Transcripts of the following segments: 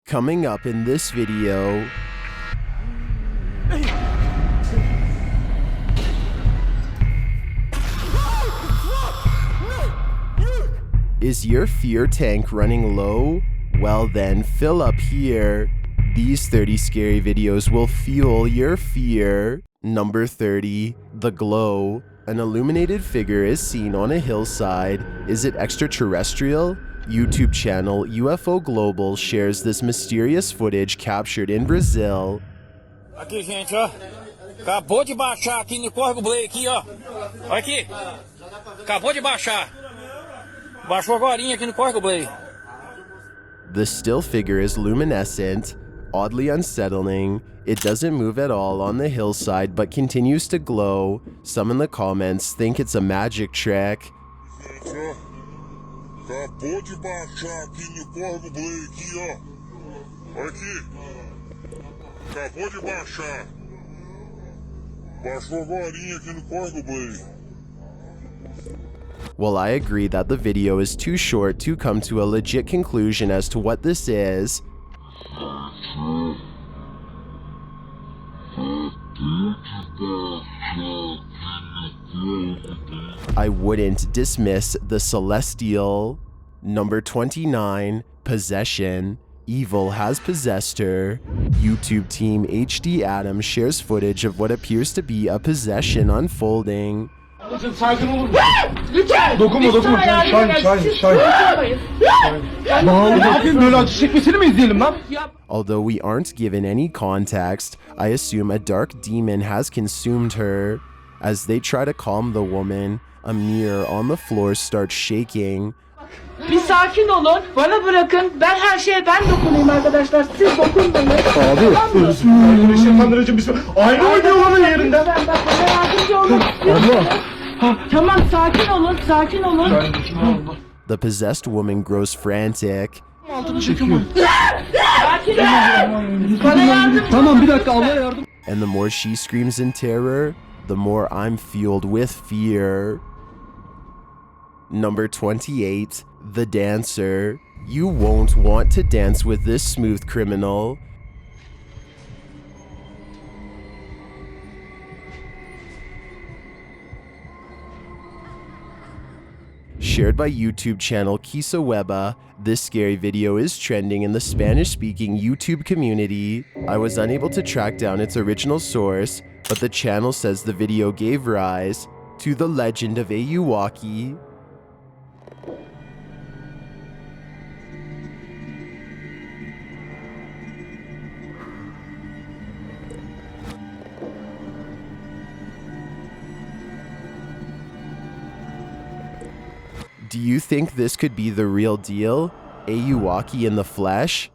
Coming up in this video, is your fear tank running low? Well then, fill up here. These 30 scary videos will fuel your fear. Number 30, The Glow. An illuminated figure is seen on a hillside. Is it extraterrestrial? YouTube channel UFO Global shares this mysterious footage captured in Brazil. Aqui, gente, ó. Acabou de baixar aqui no córrego Blay aqui, ó. Olha aqui. Acabou de baixar. Baixou agorinha aqui no córrego Blay. The still figure is luminescent, oddly unsettling. It doesn't move at all on the hillside but continues to glow. Some in the comments think it's a magic trick. Acabou de baixar aqui no córrego Blay aqui, ó. Olha aqui. Acabou de baixar. Baixou agorinha aqui no córrego Blay. Well, I agree that the video is too short to come to a legit conclusion as to what this is. I wouldn't dismiss the celestial. Number 29, Possession. Evil has possessed her. YouTube team HD Adam shares footage of what appears to be a possession unfolding. Sakin olur musun? Lütfen! Dokunma. Şahin. Bakayım böyle acı çekmesini mi izleyelim lan? Although we aren't given any context, I assume a dark demon has consumed her. As they try to calm the woman, a mirror on the floor starts shaking. Bir sakin olun. Bana bırakın. Ben her şeye dokunayım arkadaşlar. Siz dokunmayın. Abi. Bismillahirrahmanirrahim. Aynı oynuyor onun yerinden. Ben bana yardımcı olmak istiyorum. Tamam, sakin olun. The possessed woman grows frantic. Sakin ol. Bana yardımcı. Tamam, bir dakika, Allah yardım. And the more she screams in terror, the more I'm fueled with fear. Number 28, The Dancer. You won't want to dance with this smooth criminal. Shared by YouTube channel Kisaweba, this scary video is trending in the Spanish-speaking YouTube community. I was unable to track down its original source, but the channel says the video gave rise to the legend of Ayuwaki. Do you think this could be the real deal? Ayuwaki in the flesh?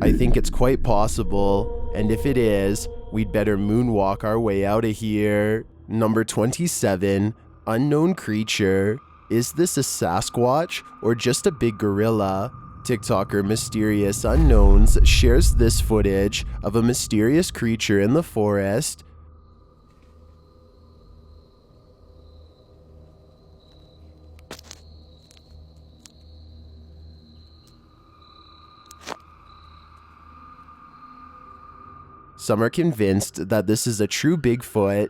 I think it's quite possible, and if it is, we'd better moonwalk our way out of here. Number 27, Unknown Creature. Is this a Sasquatch or just a big gorilla? TikToker Mysterious Unknowns shares this footage of a mysterious creature in the forest. Some are convinced that this is a true Bigfoot.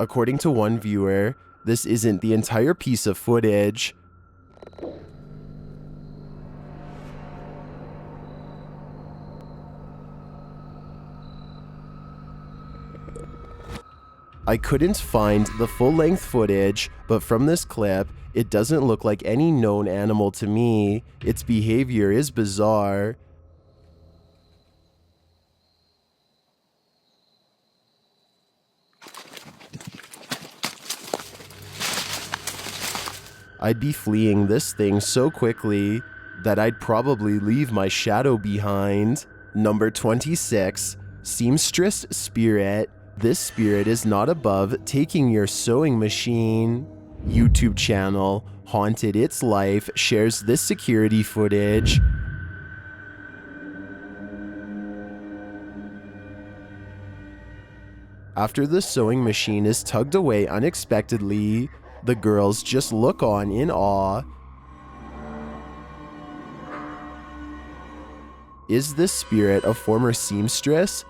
According to one viewer, this isn't the entire piece of footage. I couldn't find the full-length footage, but from this clip, it doesn't look like any known animal to me. Its behavior is bizarre. I'd be fleeing this thing so quickly that I'd probably leave my shadow behind. Number 26, Seamstress Spirit. This spirit is not above taking your sewing machine. YouTube channel Haunted Its Life shares this security footage. After the sewing machine is tugged away unexpectedly, the girls just look on in awe. Is this spirit a former seamstress?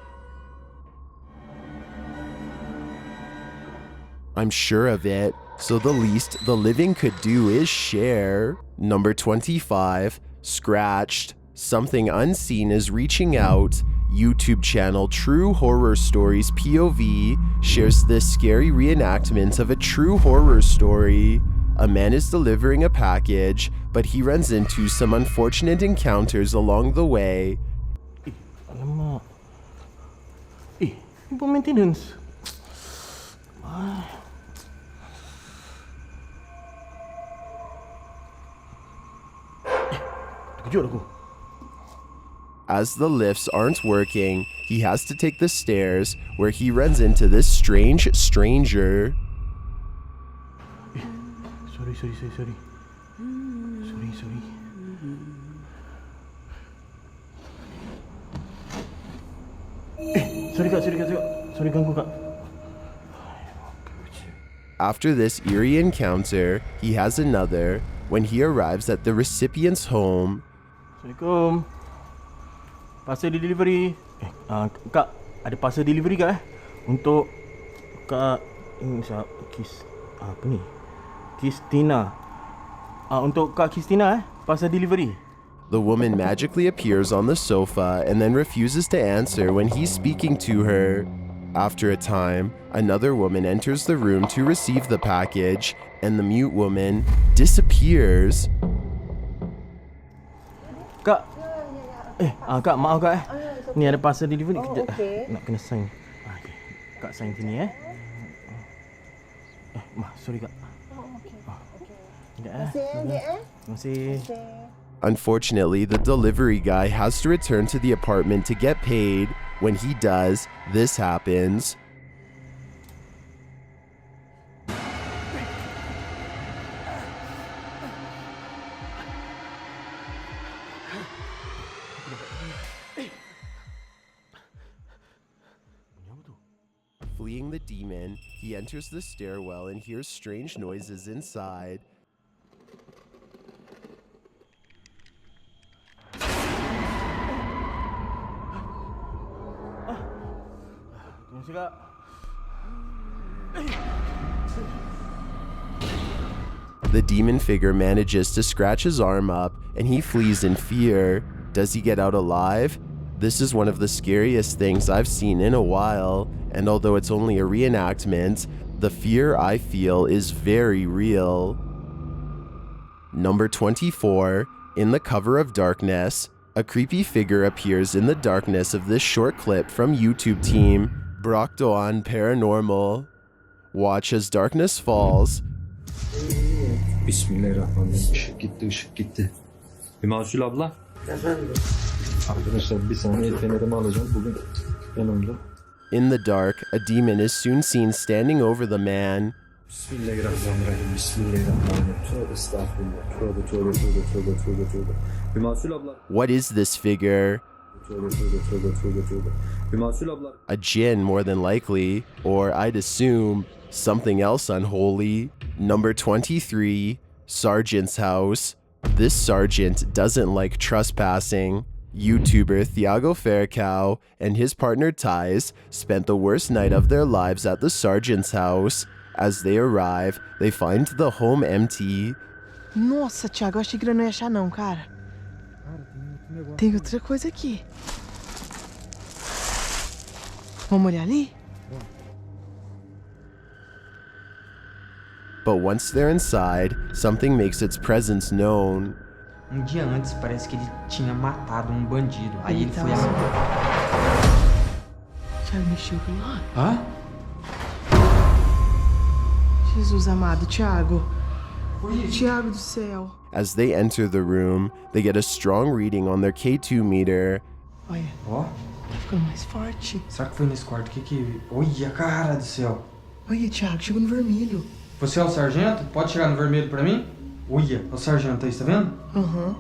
I'm sure of it, so the least the living could do is share. Number 25, Scratched. Something unseen is reaching out. YouTube channel True Horror Stories POV shares this scary reenactment of a true horror story. A man is delivering a package, but he runs into some unfortunate encounters along the way. Alamak. Ni buat maintenance. Terkejut aku. As the lifts aren't working, he has to take the stairs, where he runs into this strange stranger. Sorry. Sorry. Sorry kak. Sorry ganggu kak. After this eerie encounter, he has another when he arrives at the recipient's home. Assalamualaikum. Parcel delivery. Kak, ada parcel delivery kak untuk kak ini apa ni? Kristina. Untuk kak Kristina parcel delivery. The woman magically appears on the sofa and then refuses to answer when he's speaking to her. After a time, another woman enters the room to receive the package, and the mute woman disappears. Kak. Kak, maaf kak Ni ada parcel delivery kejap. Nak kena sign. Okay. Kak sign sini sorry kak. Terima kasih. Unfortunately, the delivery guy has to return to the apartment to get paid. When he does, this happens. Fleeing the demon, he enters the stairwell and hears strange noises inside. The demon figure manages to scratch his arm up and he flees in fear. Does he get out alive? This is one of the scariest things I've seen in a while, and although it's only a reenactment, the fear I feel is very real. Number 24, in the cover of darkness, a creepy figure appears in the darkness of this short clip from YouTube team Brockdown Paranormal. Watch as darkness falls. Bismillahirrahmanirrahim. Işık gitti. Bir Masul abla. Efendim. Arkadaşlar bir saniye fenerimi alacağım bugün yanımda. In the dark, a demon is soon seen standing over the man. Bismillahirrahmanirrahim. Bismillahirrahmanirrahim. Tövbe estağfurullah. Tövbe. Bir Masul abla. What is this figure? Tövbe. Bir Masul abla. A jinn, more than likely, or I'd assume something else unholy. Number 23, Sergeant's house. This sergeant doesn't like trespassing. YouTuber Thiago Fercao and his partner Thais spent the worst night of their lives at the sergeant's house. As they arrive, they find the home empty. Nossa, Thiago, eu achei que ele não ia achar não, cara. Tem outra coisa aqui. Vamos olhar ali? But once they're inside, something makes its presence known. Dia antes, parece que ele tinha matado bandido. Aí ele foi Thiago mexeu com lá. Hã? Jesus amado, Thiago. Thiago do céu. As they enter the room, they get a strong reading on their K2 meter. Olha. Ó. Ficando mais forte. Será que foi nesse quarto? Que... Olha, cara do céu. Olha, Thiago, chegou no vermelho. Você é o sargento? Pode chegar no vermelho pra mim? Olha, é o sargento aí, tá vendo? Aham.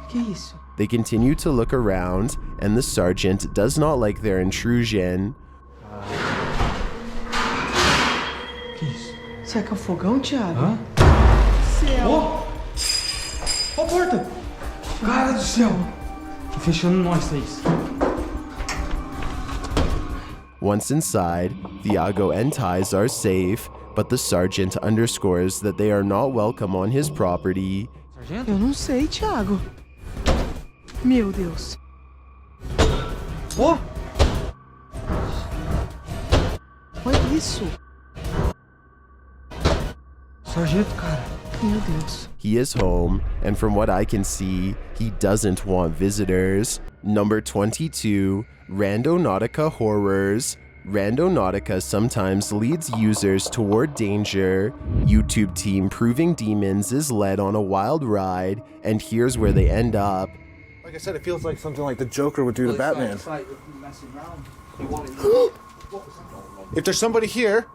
Que isso? They continue to look around, and the sergeant does not like their intrusion. Que isso? Será que é o fogão, Thiago? Hã? Céu. Ó a porta! Cara do céu! Tá fechando nós três. Once inside, Thiago and Ties are safe, but the sergeant underscores that they are not welcome on his property. Sargento? Eu não sei, Thiago. Meu Deus. Ó! Olha isso. Sargento, cara. Meu Deus. He is home, and from what I can see, he doesn't want visitors. Number 22, Randonautica Horrors. Randonautica sometimes leads users toward danger. YouTube team Proving Demons is led on a wild ride, and here's where they end up. Like I said, it feels like something like the Joker would do to Batman. If there's somebody here,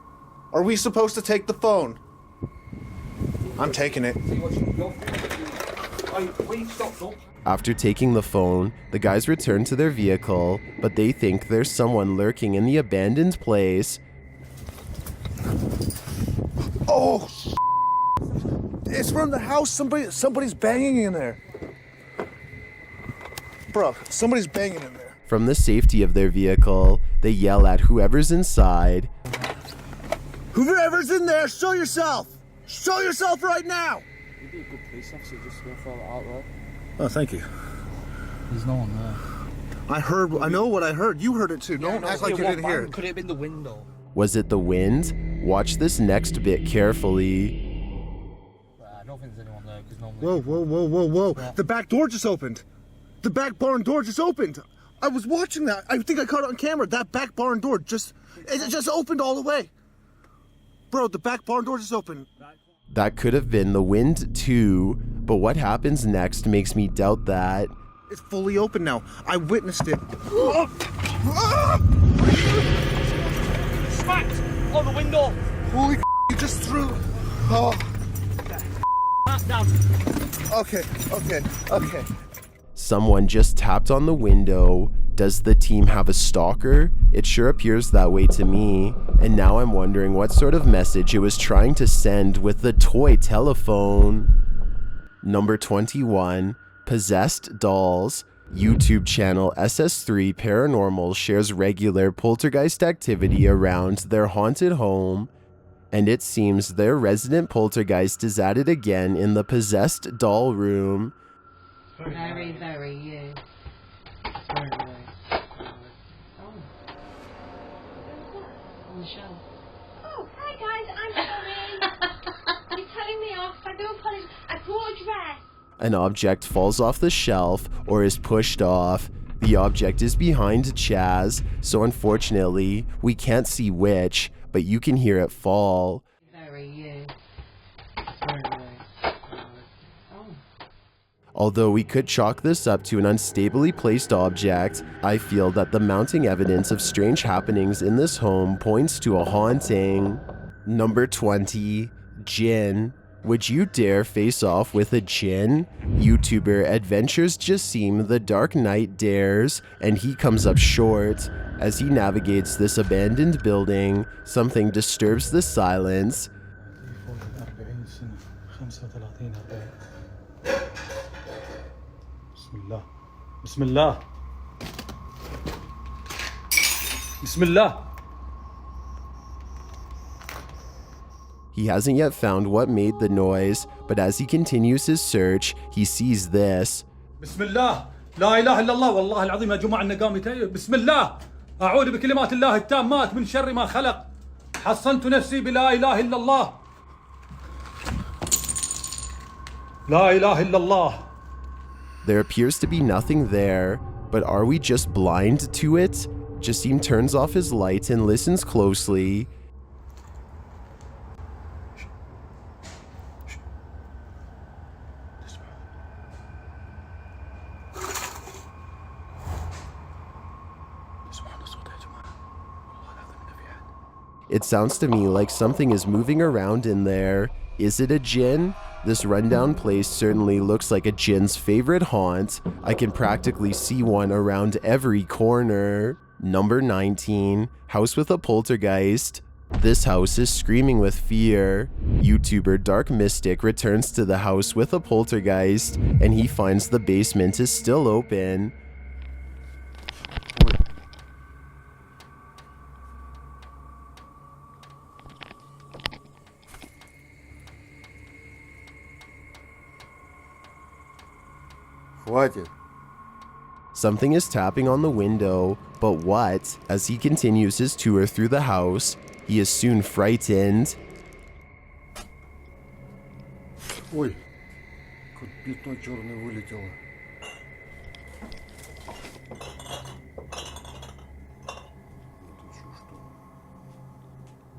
are we supposed to take the phone? I'm taking it. After taking the phone, the guys return to their vehicle, but they think there's someone lurking in the abandoned place. Oh, it's from the house. Somebody's banging in there. Bro, somebody's banging in there. From the safety of their vehicle, they yell at whoever's inside. Whoever's in there, show yourself! Show yourself right now! You'd be a good police officer just to go for it out there. Oh, thank you. There's no one there. I know what I heard. You heard it too. Don't act like you didn't hear it. Could it have been the window? Was it the wind? Watch this next bit carefully. I don't think there's anyone there because normally... Whoa. The back door just opened. The back barn door just opened. I was watching that. I think I caught it on camera. That back barn door just opened all the way. Bro, the back barn door just opened. That could have been the wind too, but what happens next makes me doubt that. It's fully open now. I witnessed it. Smacked on the window! Holy you just threw. Oh. Down. Okay. Someone just tapped on the window. Does the team have a stalker? It sure appears that way to me. And now I'm wondering what sort of message it was trying to send with the toy telephone. Number 21, Possessed Dolls. YouTube channel SS3 Paranormal shares regular poltergeist activity around their haunted home. And it seems their resident poltergeist is at it again in the possessed doll room. Very, very you. Very, very. Oh. On the shelf. Oh, hi guys, I'm sorry. You're telling me off. I do apologize. I brought a dress. An object falls off the shelf or is pushed off. The object is behind Chaz, so unfortunately, we can't see which, but you can hear it fall. Very you. Very, very. Although we could chalk this up to an unstably placed object, I feel that the mounting evidence of strange happenings in this home points to a haunting. Number 20, Jinn. Would you dare face off with a Jinn? YouTuber Adventures Jassim the Dark Knight dares, and he comes up short. As he navigates this abandoned building, something disturbs the silence. Bismillah. Bismillah. He hasn't yet found what made the noise, but as he continues his search, he sees this. Bismillah. La ilaha illallah. Wallah al-azim ya jama'a inna qamit. Bismillah. أعوذ بكلمات الله التامات من شر ما خلق. حصنت نفسي بلا إله إلا الله. لا إله إلا الله. There appears to be nothing there, but are we just blind to it? Jassim turns off his light and listens closely. It sounds to me like something is moving around in there. Is it a djinn? This rundown place certainly looks like a djinn's favorite haunt. I can practically see one around every corner. Number 19, house with a poltergeist. This house is screaming with fear. YouTuber Dark Mystic returns to the house with a poltergeist, and he finds the basement is still open. Хватит. Something is tapping on the window, but what? As he continues his tour through the house, he is soon frightened. Ой, как пятно черное вылетело.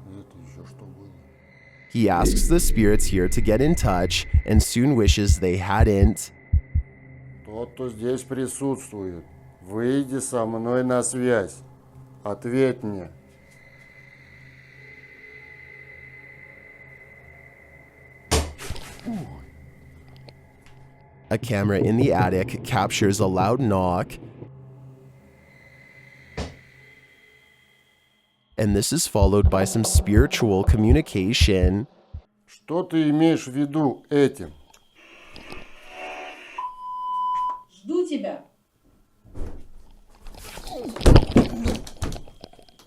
Это еще что было? He asks the spirits here to get in touch and soon wishes they hadn't. Тот, кто здесь присутствует, выйди со мной на связь. Ответь мне. A camera in the attic captures a loud knock, and this is followed by some spiritual communication. Что ты имеешь в виду этим? Жду тебя.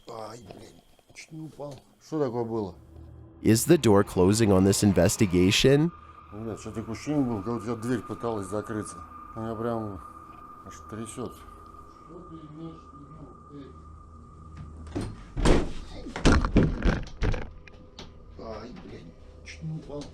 Ай, блин, чуть не упал. Что такое было? Is the door closing on this investigation? Ребят, что такое ощущение было, когда у тебя дверь пыталась закрыться. У меня прям аж трясет. Что ты имеешь в виду этим? Ай, блин, чуть не упал.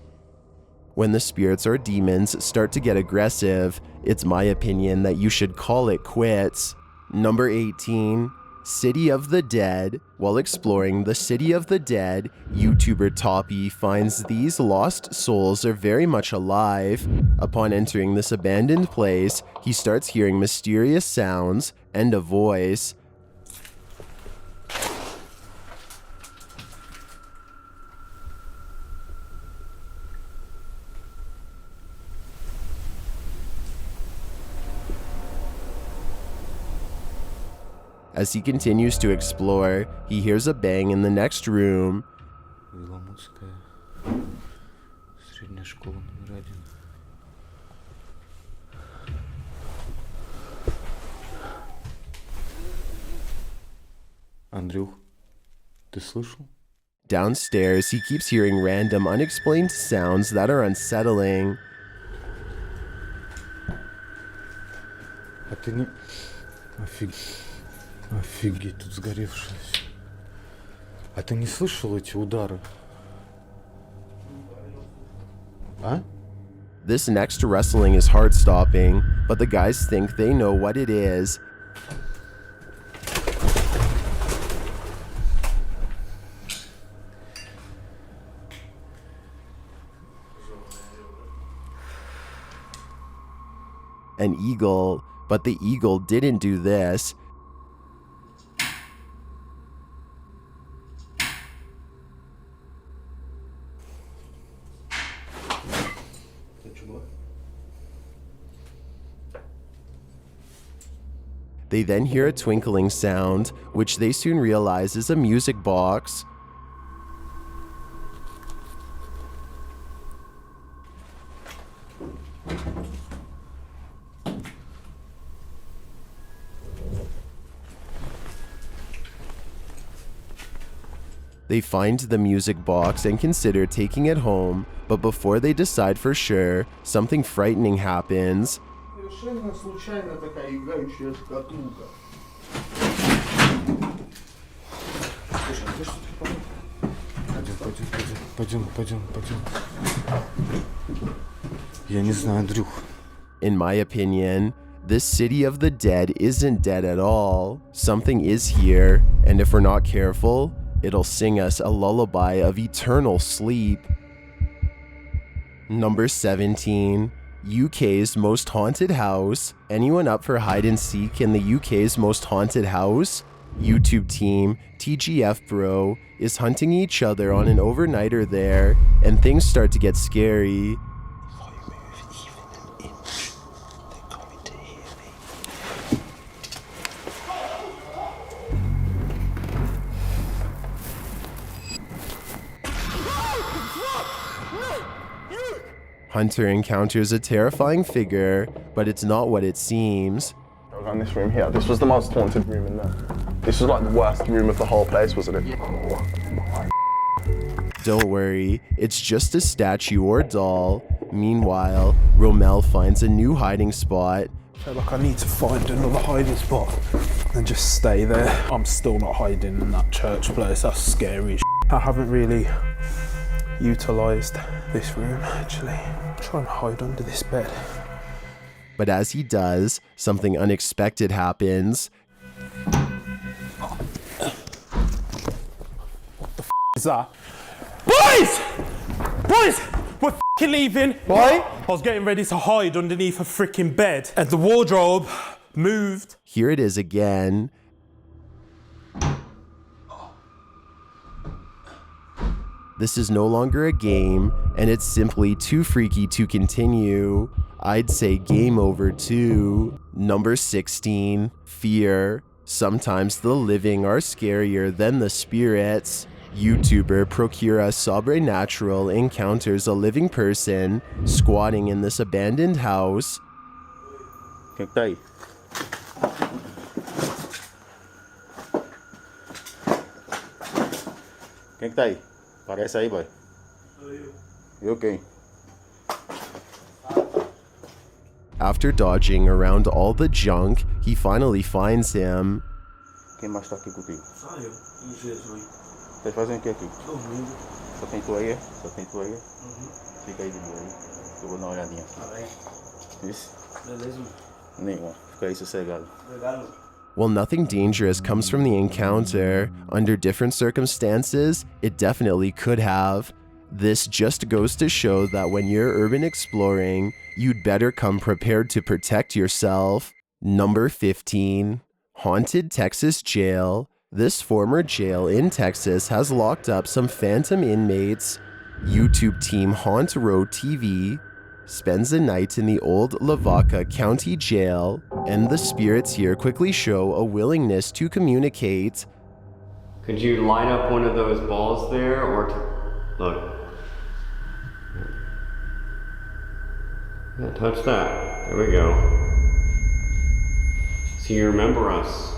When the spirits or demons start to get aggressive, it's my opinion that you should call it quits. Number 18, City of the Dead. While exploring the City of the Dead, YouTuber Toppy finds these lost souls are very much alive. Upon entering this abandoned place, he starts hearing mysterious sounds and a voice. As he continues to explore, he hears a bang in the next room. Андрюх, ты слышал? Downstairs, he keeps hearing random, unexplained sounds that are unsettling. А ты не... Офигеть, тут сгоревшее. А ты не слышал эти удары? А? This next rustling is heart-stopping, but the guys think they know what it is. An eagle, but the eagle didn't do this. They then hear a twinkling sound, which they soon realize is a music box. They find the music box and consider taking it home, but before they decide for sure, something frightening happens. Совершенно случайно такая играющая шкатулка. Пойдем. Я не знаю, Андрюх. In my opinion, this City of the Dead isn't dead at all. Something is here, and if we're not careful, it'll sing us a lullaby of eternal sleep. Number 17, UK's most haunted house. Anyone up for hide and seek in the UK's most haunted house? YouTube team, TGF Bro, is hunting each other on an overnighter there, and things start to get scary. Hunter encounters a terrifying figure, but it's not what it seems. In this room here, this was the most haunted room in there. This was like the worst room of the whole place, wasn't it? Don't worry, it's just a statue or doll. Meanwhile, Rommel finds a new hiding spot. I feel like I need to find another hiding spot and just stay there. I'm still not hiding in that church place, that's scary as I haven't really utilised this room actually. I'm trying to hide under this bed. But as he does, something unexpected happens. What the is that? Boys! Boys! We're leaving. Why? I was getting ready to hide underneath a freaking bed and the wardrobe moved. Here it is again. This is no longer a game, and it's simply too freaky to continue. I'd say game over too. Number 16, fear. Sometimes the living are scarier than the spirits. YouTuber Procura Sobrenatural encounters a living person squatting in this abandoned house. Quem tá aí? Quem tá aí? Parece aí, boy. You okay? After dodging around all the junk, he finally finds him. Quem mais tá aqui contigo? Só eu. Tá fazendo o que aqui? Dormindo. Só tem tu aí, é? Só tem tu aí, é? Fica aí de boa aí. Eu vou dar uma olhadinha aqui. Tá bem. Isso? Beleza. Nenhuma. Fica aí sossegado. Obrigado. While nothing dangerous comes from the encounter, under different circumstances, it definitely could have. This just goes to show that when you're urban exploring, you'd better come prepared to protect yourself. Number 15, Haunted Texas Jail. This former jail in Texas has locked up some phantom inmates. YouTube team Haunt Row TV spends a night in the old Lavaca County Jail, and the spirits here quickly show a willingness to communicate. Could you line up one of those balls there, or look? Yeah, touch that. There we go. So you remember us.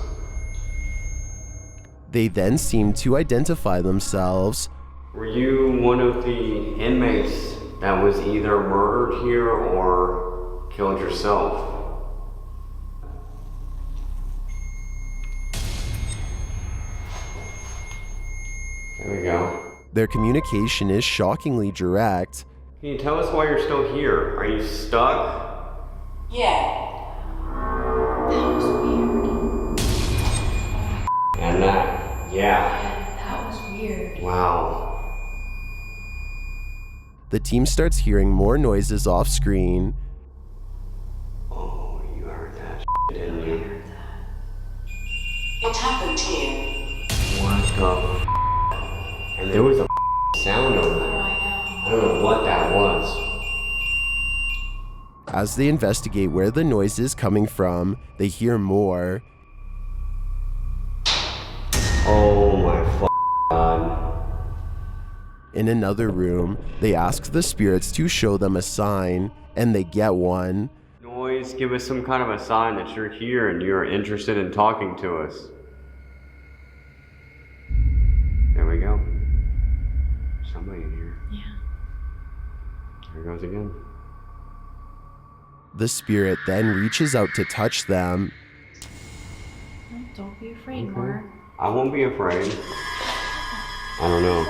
They then seem to identify themselves. Were you one of the inmates that was either murdered here or killed yourself? There we go. Their communication is shockingly direct. Can you tell us why you're still here? Are you stuck? Yeah. That was weird. And that, yeah. That was weird. Wow. The team starts hearing more noises off screen. Oh, you heard that didn't you? What happened to you? What the And there was a sound over there. I don't know what that was. As they investigate where the noise is coming from, they hear more. Oh my God. In another room, they ask the spirits to show them a sign, and they get one. Noise, give us some kind of a sign that you're here and you're interested in talking to us. There we go. Somebody in here. Yeah. There goes again. The spirit then reaches out to touch them. Don't be afraid, Mark. I won't be afraid. I don't know.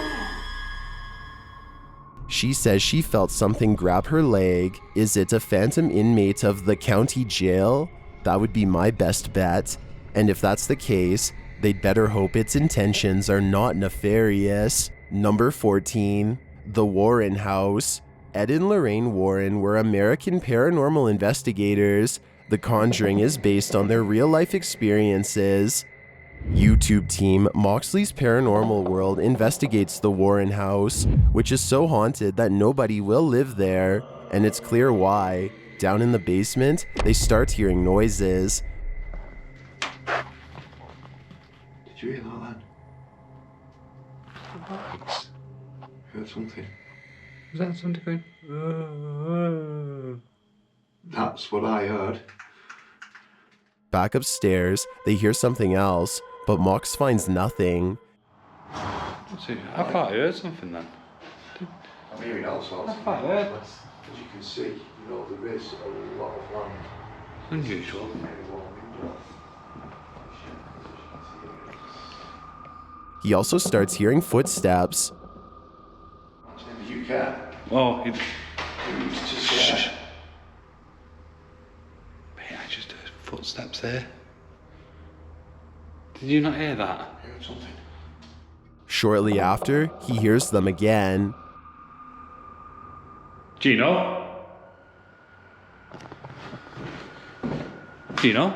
She says she felt something grab her leg. Is it a phantom inmate of the county jail? That would be my best bet. And if that's the case, they'd better hope its intentions are not nefarious. Number 14, the Warren House. Ed and Lorraine Warren were American paranormal investigators. The Conjuring is based on their real-life experiences. YouTube team Moxley's Paranormal World investigates the Warren house, which is so haunted that nobody will live there, and it's clear why. Down in the basement, they start hearing noises. Did you hear that then? Heard something. Was that something going? That's what I heard. Back upstairs, they hear something else, but Mox finds nothing. I thought I heard something then. I'm hearing all sorts I thought I heard. As you can see, there is a lot of land. Unusual. He also starts hearing footsteps. You can. Oh, it was just there. Mate, I just heard footsteps there. Did you not hear that? I heard something. Shortly after, he hears them again. Gino? Gino?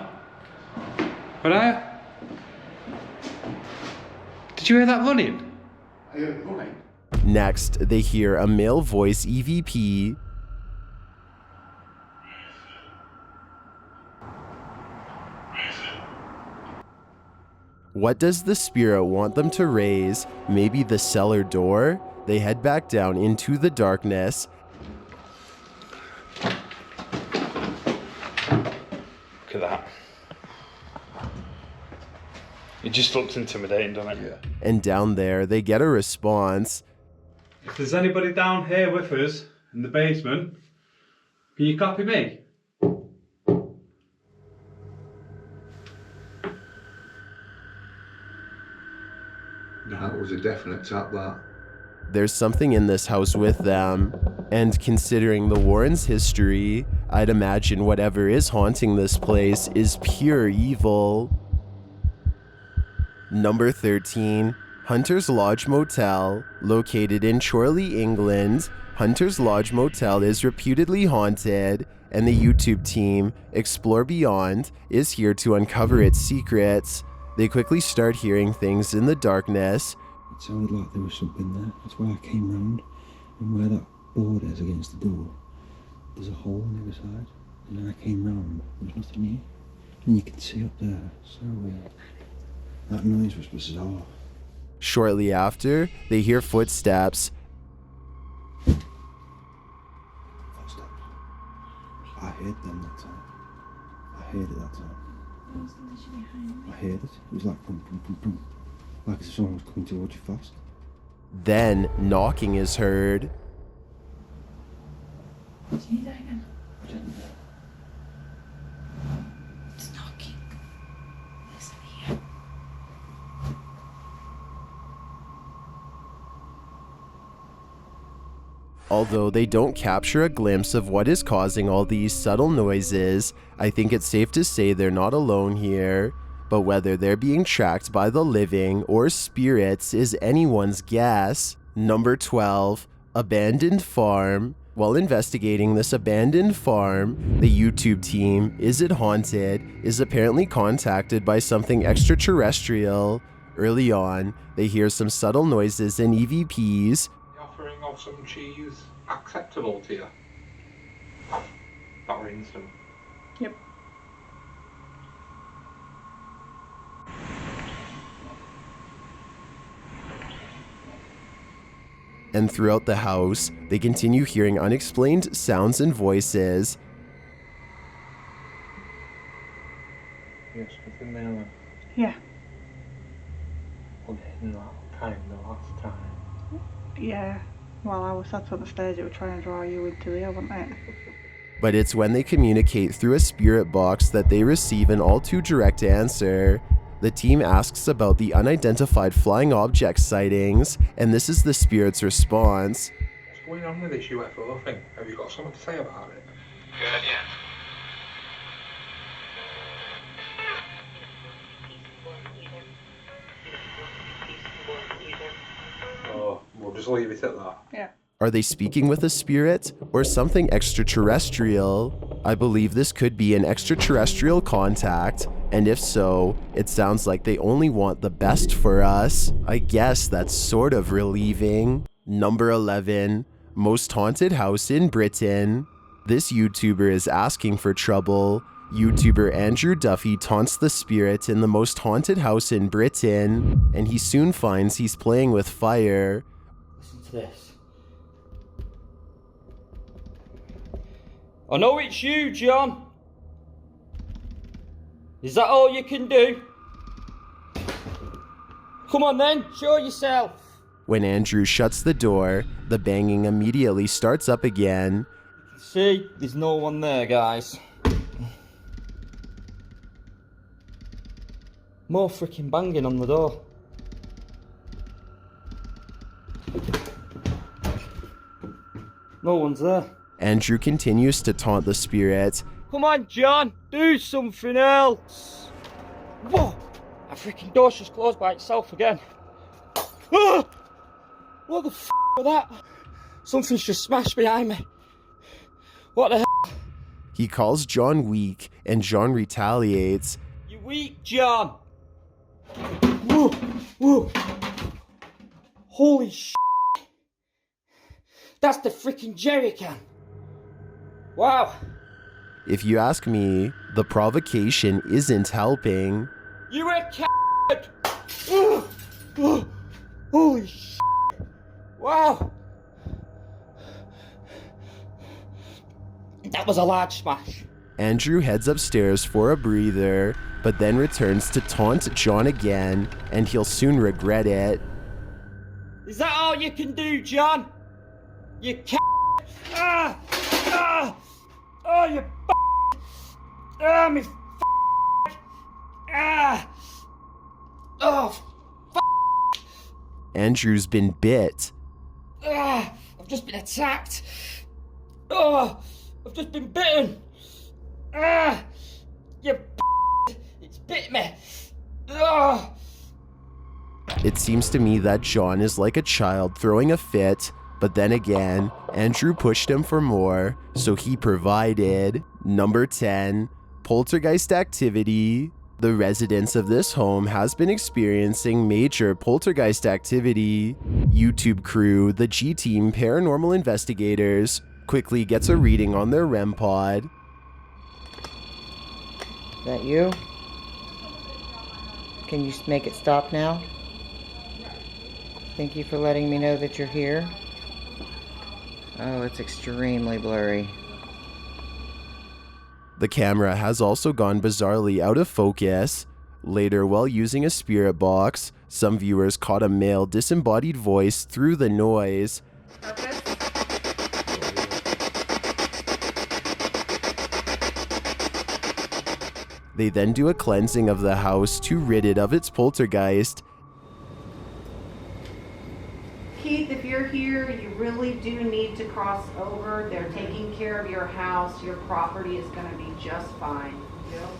Where are you? Did you hear that running? I heard running. Next, they hear a male voice EVP. What does the spirit want them to raise? Maybe the cellar door? They head back down into the darkness. Look at that. It just looks intimidating, doesn't it? Yeah. And down there, they get a response. If there's anybody down here with us in the basement, can you copy me? That was a definite tap, that. There's something in this house with them, and considering the Warrens' history, I'd imagine whatever is haunting this place is pure evil. Number 13, Hunter's Lodge Motel. Located in Chorley, England, Hunter's Lodge Motel is reputedly haunted, and the YouTube team, Explore Beyond, is here to uncover its secrets. They quickly start hearing things in the darkness. It sounded like there was something there. That's why I came round. And where that board is against the door, there's a hole on the other side. And then I came round, there was nothing here. And you can see up there, so weird. That noise was bizarre. Shortly after, they hear footsteps. Footsteps. I heard them that time. I heard it that time. I heard it. It was like boom, boom, boom, boom. Like as if someone was coming towards you fast. Then, knocking is heard. Can you do that again? I didn't know. It's knocking. Listen here. Although they don't capture a glimpse of what is causing all these subtle noises, I think it's safe to say they're not alone here. But whether they're being tracked by the living or spirits is anyone's guess. Number 12, Abandoned Farm. While investigating this abandoned farm, the YouTube team, Is It Haunted, is apparently contacted by something extraterrestrial. Early on, they hear some subtle noises and EVPs. The offering of some cheese acceptable to you? That rings them. Yep. And throughout the house, they continue hearing unexplained sounds and voices. Yes, within there. Yeah. Well, in that time, the last time. Yeah. Well, I was sat on the stage, it would try and draw you into there, wouldn't it? But it's when they communicate through a spirit box that they receive an all too direct answer. The team asks about the unidentified flying object sightings, and this is the spirit's response. What's going on with this UFO thing? Have you got something to say about it? Good, yeah. Oh, we'll just leave it at that. Yeah. Are they speaking with a spirit or something extraterrestrial? I believe this could be an extraterrestrial contact, And if so, it sounds like they only want the best for us. I guess that's sort of relieving. Number 11, most haunted house in Britain. This YouTuber is asking for trouble. YouTuber Andrew Duffy taunts the spirit in the most haunted house in Britain, and he soon finds he's playing with fire. Listen to this. I know it's you, John. Is that all you can do? Come on then, show yourself. When Andrew shuts the door, the banging immediately starts up again. See, there's no one there, guys. More freaking banging on the door. No one's there. Andrew continues to taunt the spirit. Come on, John, do something else. Whoa! A freaking door's just closed by itself again. Ah! What the f was that? Something's just smashed behind me. What the hell? He calls John weak, and John retaliates. You weak, John. Whoa, whoa. Holy sh**. That's the freaking jerry can. Wow. If you ask me, the provocation isn't helping. You a c***. Holy sh**. Wow. That was a large smash. Andrew heads upstairs for a breather, but then returns to taunt John again, and he'll soon regret it. Is that all you can do, John? You c***. Ah! Ah! Oh, you ah, me ah! Oh, Andrew's been bit. ah! I've just been attacked. Oh, I've just been bitten. Ah! You it's bit me. Oh. It seems to me that John is like a child throwing a fit, but then again, Andrew pushed him for more, so he provided. Number 10, poltergeist activity. The residents of this home has been experiencing major poltergeist activity. YouTube crew, the G-Team Paranormal Investigators, quickly gets a reading on their REM pod. That you? Can you make it stop now? Thank you for letting me know that you're here. Oh, it's extremely blurry. The camera has also gone bizarrely out of focus. Later, while using a spirit box, some viewers caught a male disembodied voice through the noise. They then do a cleansing of the house to rid it of its poltergeist. Keith, if you're here, you really do need to cross over. They're taking care of your house. Your property is going to be just fine.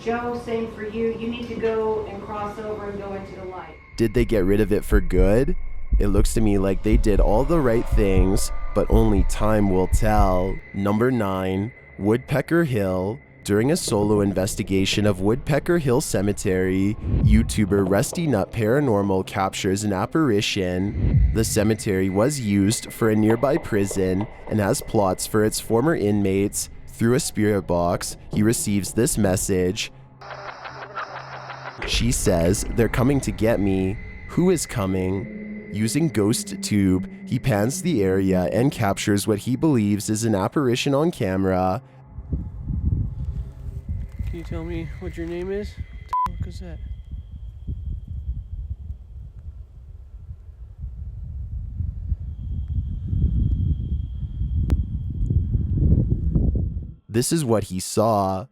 Joe, same for you. You need to go and cross over and go into the light. Did they get rid of it for good? It looks to me like they did all the right things, but only time will tell. Number 9, Woodpecker Hill. During a solo investigation of Woodpecker Hill Cemetery, YouTuber Rusty Nut Paranormal captures an apparition. The cemetery was used for a nearby prison and has plots for its former inmates. Through a spirit box, he receives this message. She says, "They're coming to get me. Who is coming?" Using Ghost Tube, he pans the area and captures what he believes is an apparition on camera. Can you tell me what your name is? What the fuck is that? This is what he saw.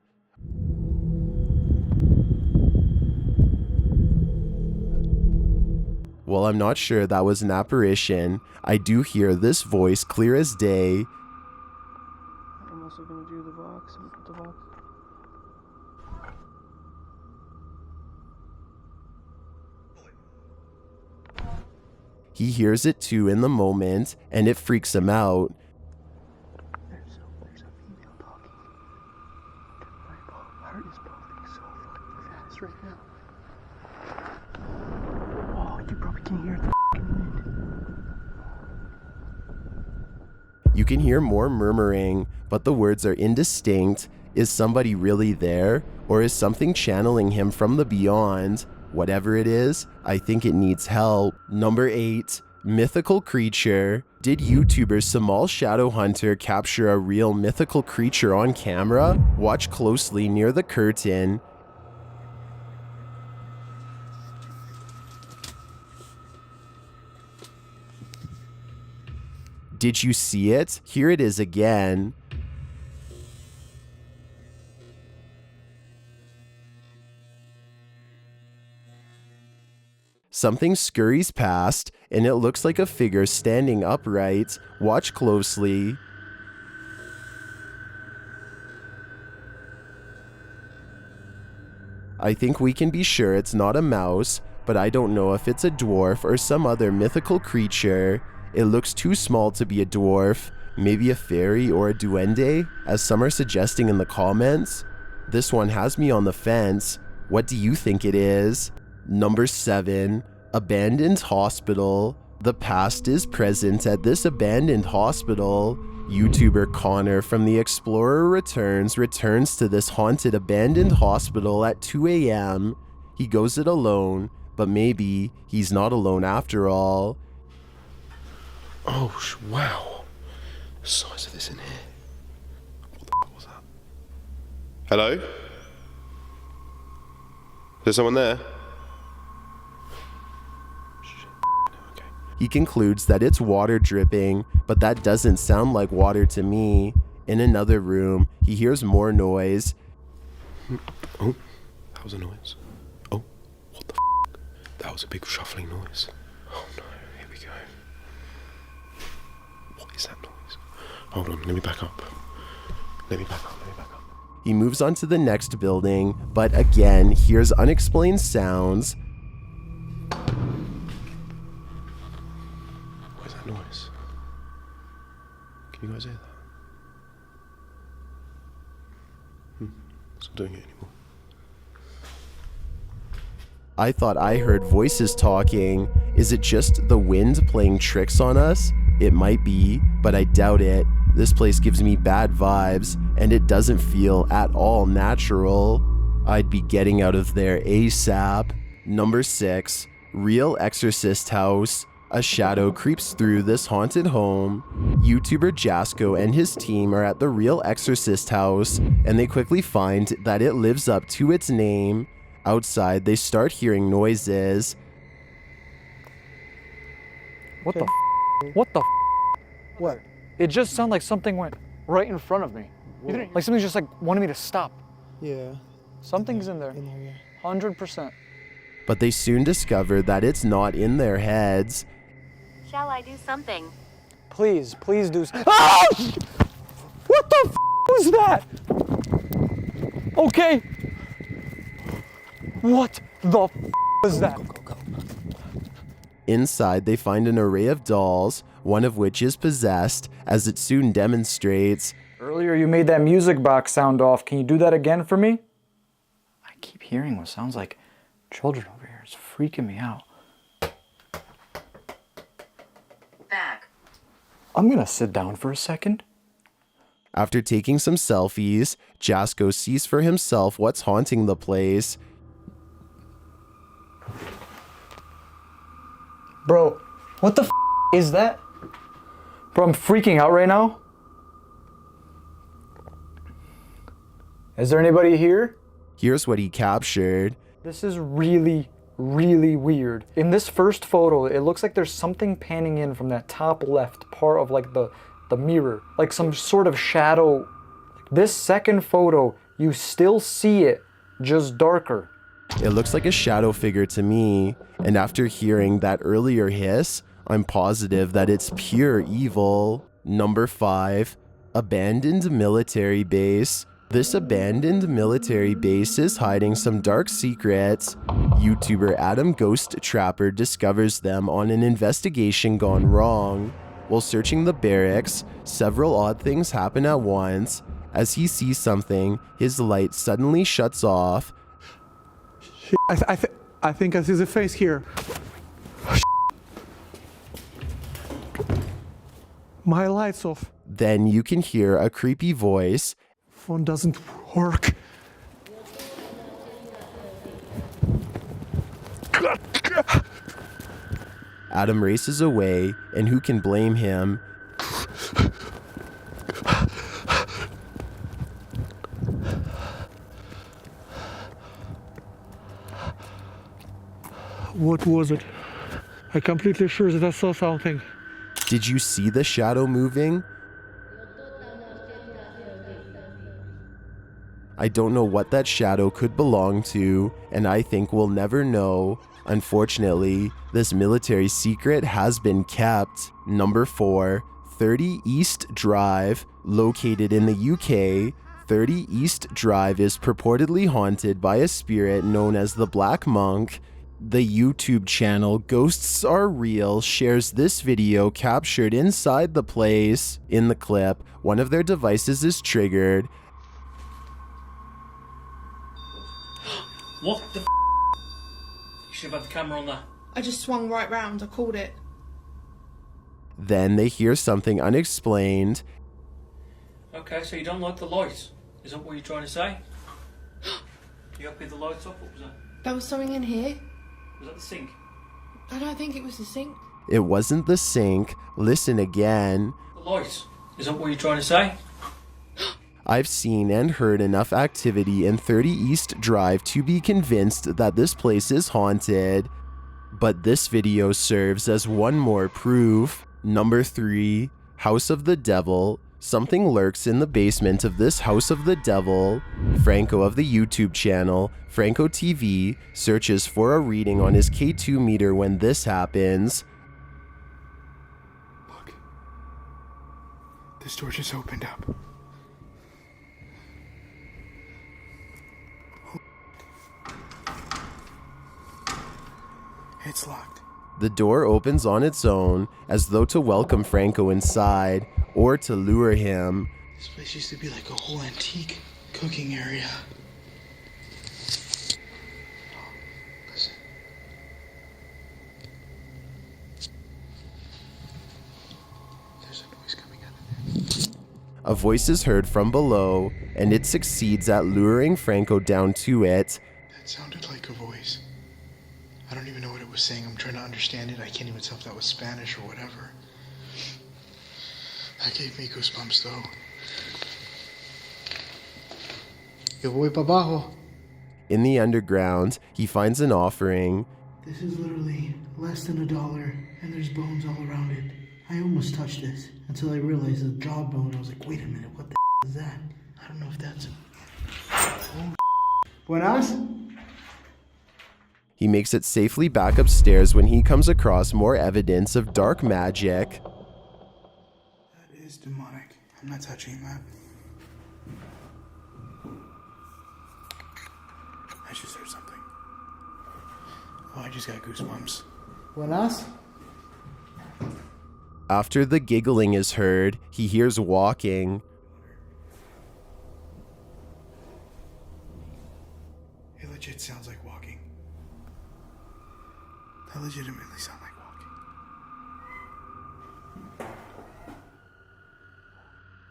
While I'm not sure that was an apparition, I do hear this voice clear as day. I'm also gonna do the box. The box. He hears it too in the moment, and it freaks him out. There's a female talking. My heart is pumping so fucking fast right You can hear more murmuring, but the words are indistinct. Is somebody really there? Or is something channeling him from the beyond? Whatever it is, I think it needs help. Number 8, mythical creature. Did YouTuber Samal Shadow Hunter capture a real mythical creature on camera? Watch closely near the curtain. Did you see it? Here it is again. Something scurries past, and it looks like a figure standing upright. Watch closely. I think we can be sure it's not a mouse, but I don't know if it's a dwarf or some other mythical creature. It looks too small to be a dwarf, maybe a fairy or a duende, as some are suggesting in the comments. This one has me on the fence. What do you think it is? Number 7, abandoned hospital. The past is present at this abandoned hospital. YouTuber Connor from The Explorer returns to this haunted abandoned hospital at 2 a.m. He goes it alone, but maybe he's not alone after all. Oh, wow. The size of this in here. What the f was that? Hello? There's someone there? He concludes that it's water dripping, but that doesn't sound like water to me. In another room, he hears more noise. Oh, that was a noise. Oh, what the f? That was a big shuffling noise. Oh no, here we go. What is that noise? Hold on, let me back up. He moves on to the next building, but again hears unexplained sounds. What is that noise? Can you guys hear that? It's not doing it anymore. I thought I heard voices talking. Is it just the wind playing tricks on us? It might be, but I doubt it. This place gives me bad vibes, and it doesn't feel at all natural. I'd be getting out of there ASAP. Number 6, real exorcist house. A shadow creeps through this haunted home. YouTuber Jasko and his team are at the real exorcist house, and they quickly find that it lives up to its name. Outside, they start hearing noises. What the f? What the f? What? It just sounded like something went right in front of me. Like something just like wanted me to stop. Yeah. Something's in there. 100%. But they soon discover that it's not in their heads. Shall I do something? Please, please do. Ah! What the f was that? Okay. What the f was that? Inside, they find an array of dolls, one of which is possessed, as it soon demonstrates. Earlier you made that music box sound off. Can you do that again for me? I keep hearing what sounds like children over here. It's freaking me out. Back. I'm gonna sit down for a second. After taking some selfies, Jasko sees for himself what's haunting the place. Bro, what the f is that? Bro, I'm freaking out right now. Is there anybody here? Here's what he captured. This is really, really weird. In this first photo, it looks like there's something panning in from that top left part of like the mirror, like some sort of shadow. This second photo, you still see it, just darker. It looks like a shadow figure to me, and after hearing that earlier hiss, I'm positive that it's pure evil. Number 5, abandoned military base. This abandoned military base is hiding some dark secrets. YouTuber Adam Ghost Trapper discovers them on an investigation gone wrong. While searching the barracks, several odd things happen at once. As he sees something, his light suddenly shuts off. I think I see the face here. My light's off. Then you can hear a creepy voice. Phone doesn't work. Adam races away, and who can blame him? What was it? I'm completely sure that I saw something. Did you see the shadow moving? I don't know what that shadow could belong to, and I think we'll never know. Unfortunately, this military secret has been kept. Number 4, 30 East Drive, located in the UK. 30 East Drive is purportedly haunted by a spirit known as the Black Monk. The YouTube channel Ghosts Are Real shares this video captured inside the place. In the clip, one of their devices is triggered. What the f***? You should have had the camera on that. I just swung right round. I called it. Then they hear something unexplained. Okay, so you don't like the light. Is that what you're trying to say? You happy the lights up? What was that? There was something in here. Was that the sink? I don't think it was the sink. It wasn't the sink. Listen again. The light. Is that what you're trying to say? I've seen and heard enough activity in 30 East Drive to be convinced that this place is haunted. But this video serves as one more proof. Number 3, House of the Devil. Something lurks in the basement of this House of the Devil. Franco of the YouTube channel, Franco TV, searches for a reading on his K2 meter when this happens. Look. This door just opened up. It's locked. The door opens on its own, as though to welcome Franco inside, or to lure him. This place used to be like a whole antique cooking area. Listen. There's a noise coming out of there. A voice is heard from below, and it succeeds at luring Franco down to it. That sounded like a voice. I don't even know what it was saying. I'm trying to understand it. I can't even tell if that was Spanish or whatever. That gave me goosebumps, though. Yo voy pa' abajo. In the underground, he finds an offering. This is literally less than $1, and there's bones all around it. I almost touched this until I realized the jawbone. I was like, wait a minute, what the is that? I don't know if that's... Oh, Buenas? He makes it safely back upstairs when he comes across more evidence of dark magic. That is demonic. I'm not touching that. I just heard something. Oh, I just got goosebumps. Buenas? After the giggling is heard, he hears walking. It legit sounds like walking. That legitimately sounds like walking.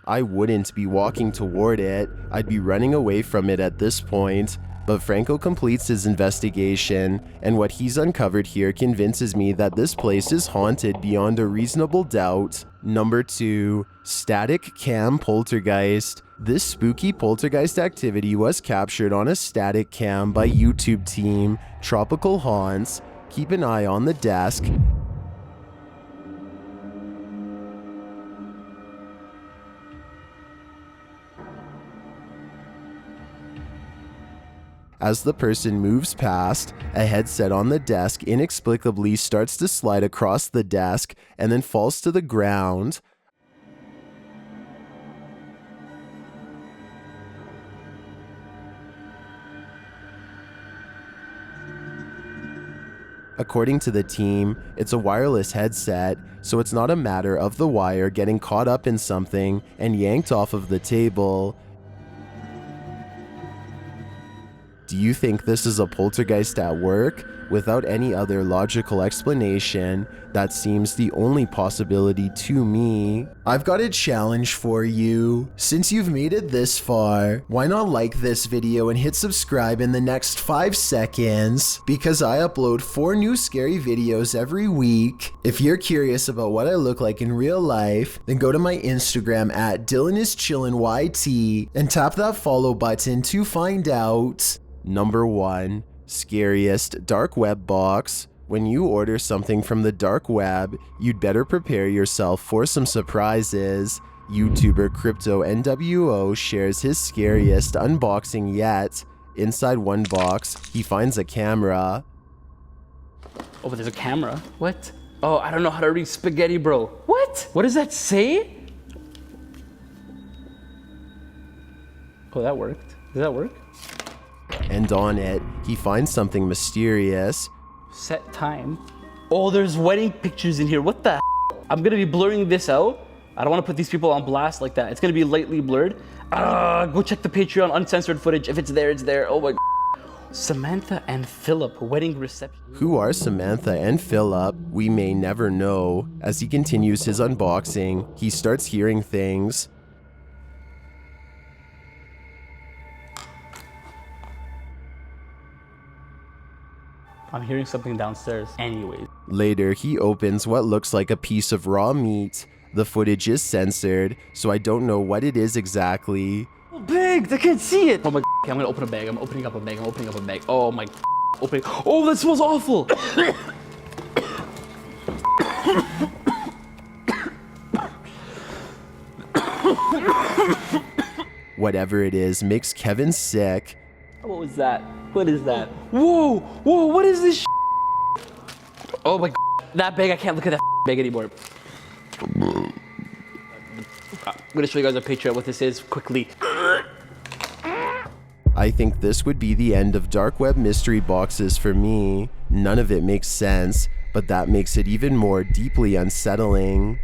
I wouldn't be walking toward it. I'd be running away from it at this point. But Franco completes his investigation, and what he's uncovered here convinces me that this place is haunted beyond a reasonable doubt. Number 2, Static Cam Poltergeist. This spooky poltergeist activity was captured on a static cam by YouTube team Tropical Haunts. Keep an eye on the desk. As the person moves past, a headset on the desk inexplicably starts to slide across the desk and then falls to the ground. According to the team, it's a wireless headset, so it's not a matter of the wire getting caught up in something and yanked off of the table. Do you think this is a poltergeist at work, without any other logical explanation. That seems the only possibility to me. I've got a challenge for you. Since you've made it this far, why not like this video and hit subscribe in the next 5 seconds? Because I upload 4 new scary videos every week. If you're curious about what I look like in real life, then go to my Instagram at DylanIsChillinYT and tap that follow button to find out. Number 1. Scariest dark web box. When you order something from the dark web, you'd better prepare yourself for some surprises. YouTuber Crypto NWO shares his scariest unboxing yet. Inside one box, he finds a camera. Oh, but there's a camera? What? Oh, I don't know how to read spaghetti, bro. What? What does that say? Oh, that worked. Does that work? And on it, he finds something mysterious. Set time. Oh, there's wedding pictures in here. What the? I'm gonna be blurring this out. I don't want to put these people on blast like that. It's gonna be lightly blurred. Go check the Patreon uncensored footage. If it's there, it's there. Oh my. Samantha and Philip wedding reception. Who are Samantha and Philip? We may never know. As he continues his unboxing, he starts hearing things. I'm hearing something downstairs anyways. Later, he opens what looks like a piece of raw meat. The footage is censored, so I don't know what it is exactly. Oh, big! I can't see it! Oh my. Okay, I'm gonna open a bag. I'm opening up a bag. I'm opening up a bag. Oh my. Opening. Oh, that smells awful! Whatever it is makes Kevin sick. What was that? What is that? Whoa! Whoa! What is this? Oh my! That bag! I can't look at that bag anymore. I'm gonna show you guys on Patreon what this is quickly. I think this would be the end of dark web mystery boxes for me. None of it makes sense, but that makes it even more deeply unsettling.